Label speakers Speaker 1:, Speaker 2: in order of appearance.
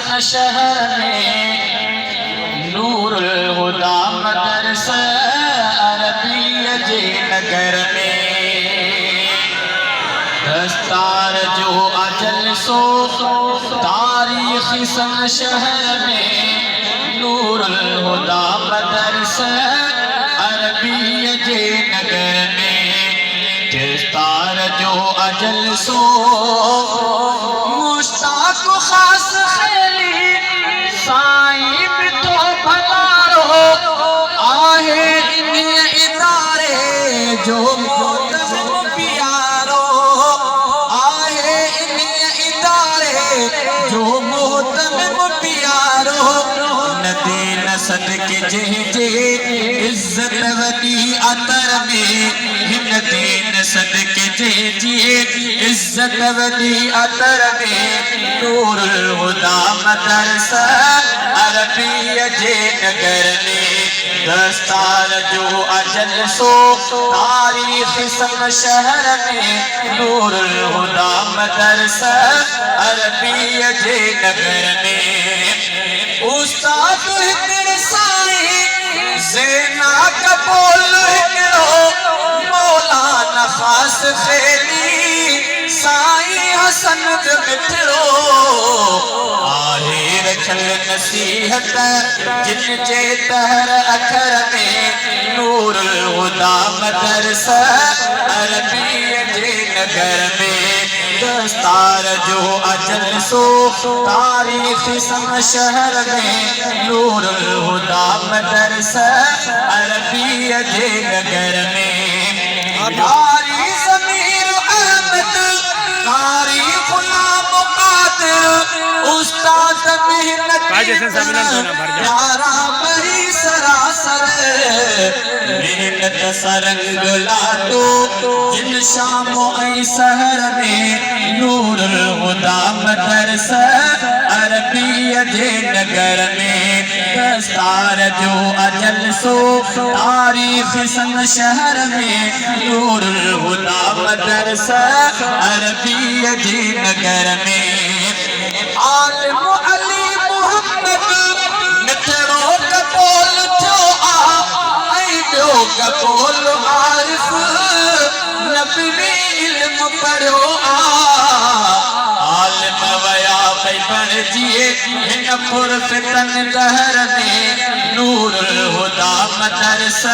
Speaker 1: हिसन शहर में नूरुल हुदा मदरसा अरबिया जे नगर में दस्तार जो अजल सो तारीख हिसन शहर में नूरुल हुदा मदरसा अरबिया जे नगर में दस्तार जो अजल सो मुश्ताक खास खेली साईं भी तो भलारो आहे इन इदारे जो मोहतरम प्यारो आहे इन इदारे जो मोहतरम प्यारो नदी नसद के जे इज्जत वदी अतर में दीन सदके जे इज्जत वदी अतर में नूरुल हुदा मदरसा अरबिया जे नगर में दस्तार जो अजल सो तारीख हिसन शहर में नूरुल हुदा मदरसा अरबिया जे नगर में उस्ताद हिकड़ साईं ज़ैना कबूल हिकड़ो मौलाना खास खेली साईं हसन मिठड़ो आहे रखल नसीहत जिन जे तहर अखर में नूरुल हुदा मदरसा अरबिया जे नगर में दस्तार जो अजल सो तारीख हिसन शहर में नूरुल हुदा मदरसा अरबिया जे नगर में कारी ज़मीर अहमद कारी गुलाम कादिर उस्ताद मेहनत प्यारा बड़ी सरासर मेहनत सरंग लाटो जिन शाम ऐ सहर में नूरुल हुदा मदरसा अरबिया जे नगर में दस्तार जो अजल सो तारीख हिसन शहर में नूरुल हुदा मदरसा अरबिया जे नगर में आलिम अली मोहम्मद मिठड़ो कबूल थियो आई ॿियो कबूल आरिफ नबवी इल्म पढ़ियो आलिम वया भई बणिजिए हिन पुरफ़ितन दहर में नूरुल हुदा मदरसा